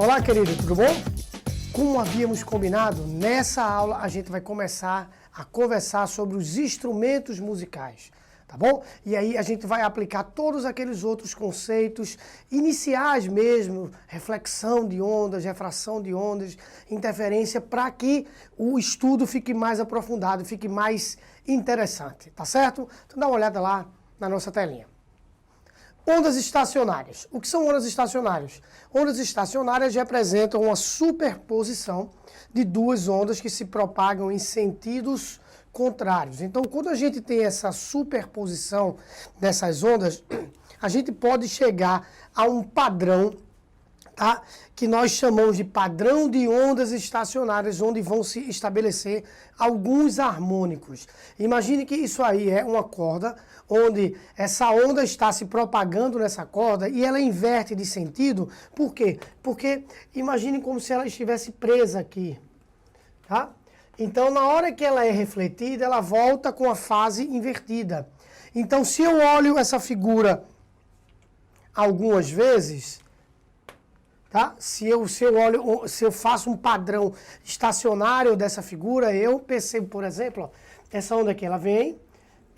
Olá, querido, tudo bom? Como havíamos combinado, nessa aula a gente vai começar a conversar sobre os instrumentos musicais, tá bom? E aí a gente vai aplicar todos aqueles outros conceitos iniciais mesmo, reflexão de ondas, refração de ondas, interferência, para que o estudo fique mais aprofundado, fique mais interessante, tá certo? Então dá uma olhada lá na nossa telinha. Ondas estacionárias. O que são ondas estacionárias? Ondas estacionárias representam uma superposição de duas ondas que se propagam em sentidos contrários. Então, quando a gente tem essa superposição dessas ondas, a gente pode chegar a um padrão, tá? Que nós chamamos de padrão de ondas estacionárias, onde vão se estabelecer alguns harmônicos. Imagine que isso aí é uma corda, onde essa onda está se propagando nessa corda e ela inverte de sentido. Por quê? Porque imagine como se ela estivesse presa aqui, tá? Então, na hora que ela é refletida, ela volta com a fase invertida. Então, se eu olho essa figura algumas vezes, tá? Se eu faço um padrão estacionário dessa figura, eu percebo, por exemplo, ó, essa onda aqui, ela vem,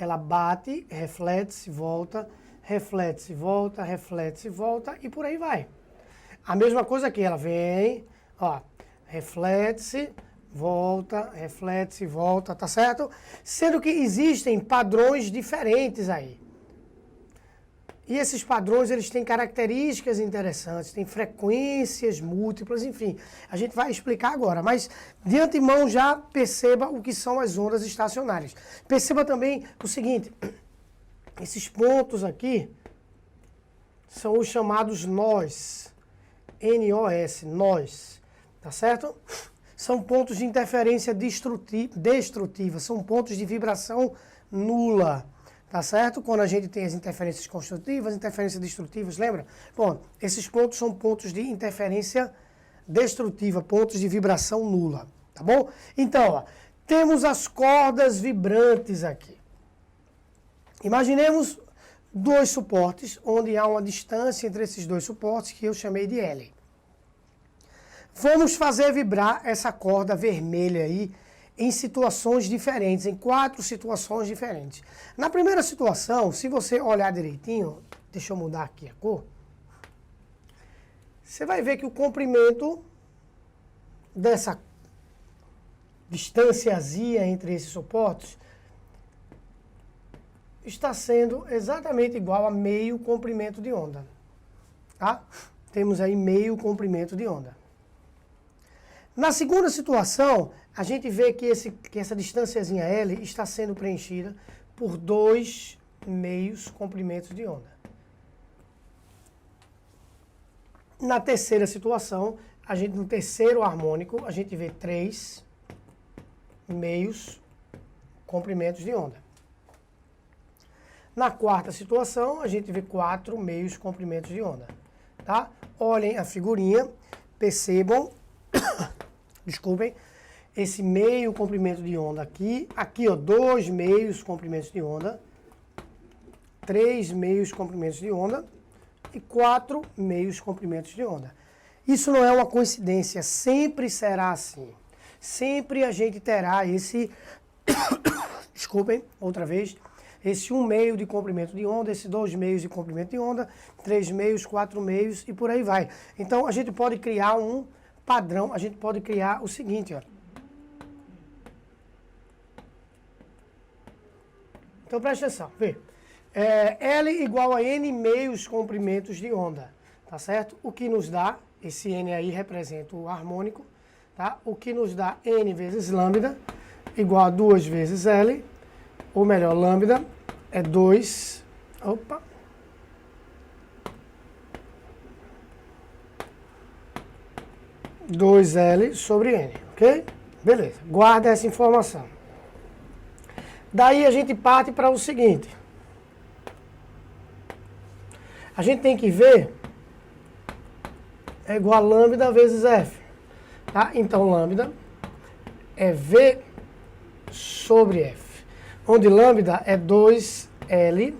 ela bate, reflete-se, volta, reflete-se, volta, reflete-se, volta e por aí vai. A mesma coisa aqui, ela vem, ó, reflete-se, volta, tá certo? Sendo que existem padrões diferentes aí. E esses padrões, eles têm características interessantes, têm frequências múltiplas, enfim. A gente vai explicar agora, mas de antemão já perceba o que são as ondas estacionárias. Perceba também o seguinte, esses pontos aqui são os chamados nós, N-O-S, nós, tá certo? São pontos de interferência destrutiva, são pontos de vibração nula. Tá certo? Quando a gente tem as interferências construtivas, interferências destrutivas, lembra? Bom, esses pontos são pontos de interferência destrutiva, pontos de vibração nula, tá bom? Então, ó, temos as cordas vibrantes aqui. Imaginemos dois suportes, onde há uma distância entre esses dois suportes, que eu chamei de L. Vamos fazer vibrar essa corda vermelha aí, em situações diferentes, em 4 situações diferentes. Na primeira situação, se você olhar direitinho, deixa eu mudar aqui a cor, você vai ver que o comprimento dessa distânciazinha entre esses suportes está sendo exatamente igual a meio comprimento de onda. Tá? Temos aí meio comprimento de onda. Na segunda situação, a gente vê que essa distânciazinha L está sendo preenchida por 2 meios comprimentos de onda. Na terceira situação, no terceiro harmônico, a gente vê 3 meios comprimentos de onda. Na quarta situação, a gente vê 4 meios comprimentos de onda. Tá? Olhem a figurinha, percebam, desculpem, esse meio comprimento de onda aqui, ó, 2 meios comprimentos de onda, 3 meios comprimentos de onda e 4 meios comprimentos de onda. Isso não é uma coincidência, sempre será assim. Sempre a gente terá esse, desculpem, outra vez, esse 1 meio de comprimento de onda, esse 2 meios de comprimento de onda, 3 meios, 4 meios e por aí vai. Então a gente pode criar um padrão, a gente pode criar o seguinte, ó. Então, presta atenção, vê. L igual a N meios comprimentos de onda, tá certo? O que nos dá, esse N aí representa o harmônico, tá? O que nos dá N vezes lambda, igual a 2 vezes L, ou melhor, lambda é 2, 2L sobre N, ok? Beleza, guarda essa informação. Daí a gente parte para o seguinte. A gente tem que ver é igual a lambda vezes F. Tá? Então, lambda é V sobre F. Onde lambda é 2L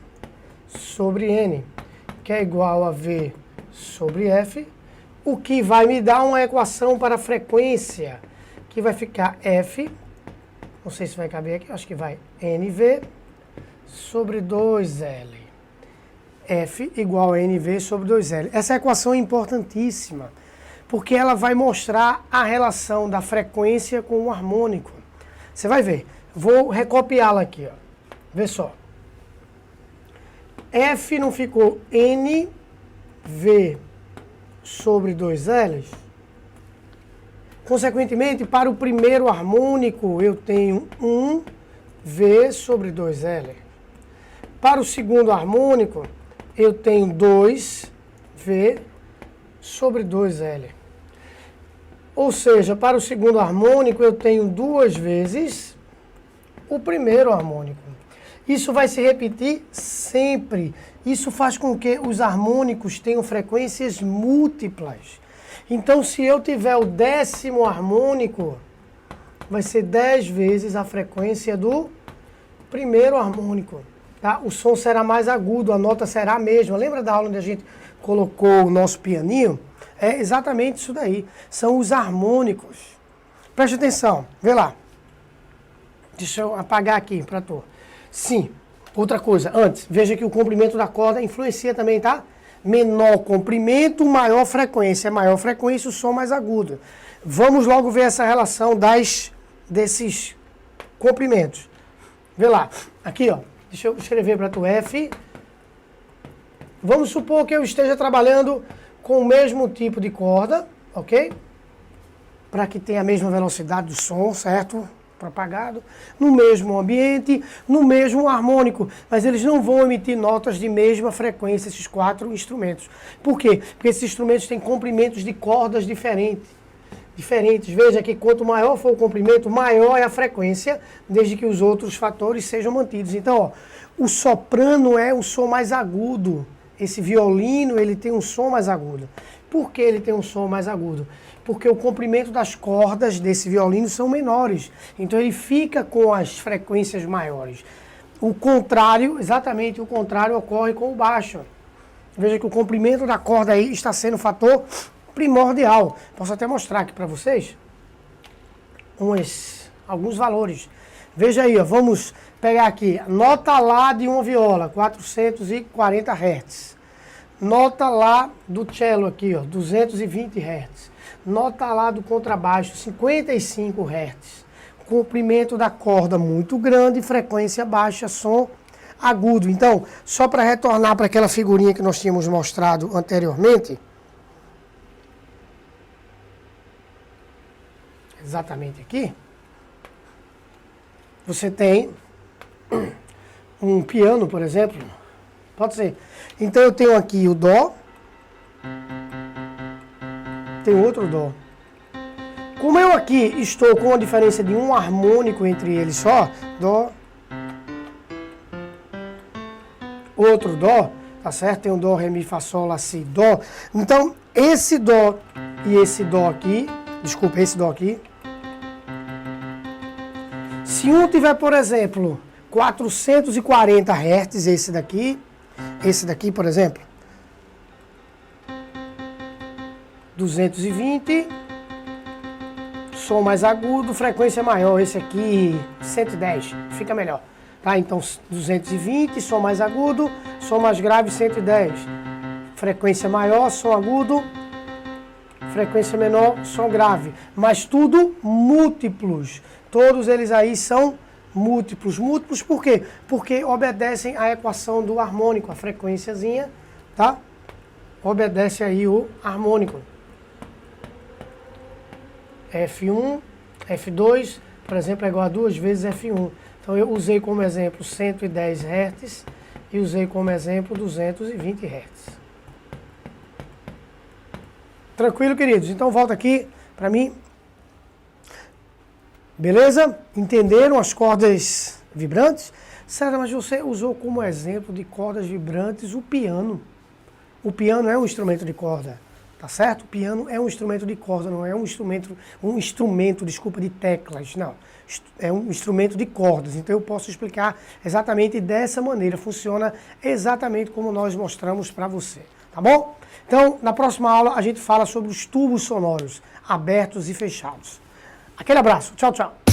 sobre N, que é igual a V sobre F. o que vai me dar uma equação para a frequência, que vai ficar F, não sei se vai caber aqui, acho que vai, NV sobre 2L. F igual a NV sobre 2L. Essa equação é importantíssima, porque ela vai mostrar a relação da frequência com o harmônico. Você vai ver. Vou recopiá-la aqui, ó. Vê só. F não ficou NV sobre 2L? Consequentemente, para o primeiro harmônico, eu tenho 1V sobre 2L. Para o segundo harmônico, eu tenho 2V sobre 2L. Ou seja, para o segundo harmônico, eu tenho 2 vezes o primeiro harmônico. Isso vai se repetir sempre. Isso faz com que os harmônicos tenham frequências múltiplas. Então, se eu tiver o 10º harmônico, vai ser 10 vezes a frequência do primeiro harmônico. Tá? O som será mais agudo, a nota será a mesma. Lembra da aula onde a gente colocou o nosso pianinho? É exatamente isso daí. São os harmônicos. Preste atenção, vê lá. Deixa eu apagar aqui para tu. Sim, outra coisa, antes, veja que o comprimento da corda influencia também, tá? Menor comprimento, maior frequência. Maior frequência, o som mais agudo. Vamos logo ver essa relação desses comprimentos. Vê lá, aqui ó, deixa eu escrever para tu F. Vamos supor que eu esteja trabalhando com o mesmo tipo de corda, ok? Para que tenha a mesma velocidade do som, certo? Propagado, no mesmo ambiente, no mesmo harmônico, mas eles não vão emitir notas de mesma frequência, esses 4 instrumentos. Por quê? Porque esses instrumentos têm comprimentos de cordas diferentes. Veja que quanto maior for o comprimento, maior é a frequência, desde que os outros fatores sejam mantidos. Então, ó, o soprano é o som mais agudo. Esse violino, ele tem um som mais agudo. Por que ele tem um som mais agudo? Porque o comprimento das cordas desse violino são menores. Então ele fica com as frequências maiores. O contrário, exatamente o contrário, ocorre com o baixo. Veja que o comprimento da corda aí está sendo um fator primordial. Posso até mostrar aqui para vocês alguns valores. Veja aí, ó, vamos pegar aqui. Nota Lá de uma viola, 440 Hz. Nota Lá do cello aqui, ó, 220 Hz. Nota Lá do contrabaixo, 55 Hz. Comprimento da corda muito grande, frequência baixa, som agudo. Então, só para retornar para aquela figurinha que nós tínhamos mostrado anteriormente. Exatamente aqui. Você tem um piano, por exemplo. Pode ser. Então eu tenho aqui o Dó. Tem outro Dó. Como eu aqui estou com a diferença de um harmônico entre eles só, Dó, outro Dó, tá certo? Tem um Dó, Ré, Mi, Fá, Sol, Lá, Si, Dó. Então, esse Dó e esse Dó aqui, desculpa, esse Dó aqui, se um tiver, por exemplo, 440 Hz, esse daqui, por exemplo, 220, som mais agudo, frequência maior. Esse aqui, 110, fica melhor. Tá? Então, 220, som mais agudo, som mais grave, 110. Frequência maior, som agudo, frequência menor, som grave. Mas tudo múltiplos. Todos eles aí são múltiplos. Múltiplos por quê? Porque obedecem à equação do harmônico, a frequênciazinha, tá? Obedece aí o harmônico. F1, F2, por exemplo, é igual a 2 vezes F1. Então eu usei como exemplo 110 Hz e usei como exemplo 220 Hz. Tranquilo, queridos? Então volta aqui para mim. Beleza? Entenderam as cordas vibrantes? Sara, mas você usou como exemplo de cordas vibrantes o piano. O piano é um instrumento de corda, tá certo? O piano é um instrumento de corda, não é um instrumento, desculpa, de teclas, não. É um instrumento de cordas, então eu posso explicar exatamente dessa maneira. Funciona exatamente como nós mostramos para você, tá bom? Então, na próxima aula, a gente fala sobre os tubos sonoros, abertos e fechados. Aquele abraço. Tchau, tchau.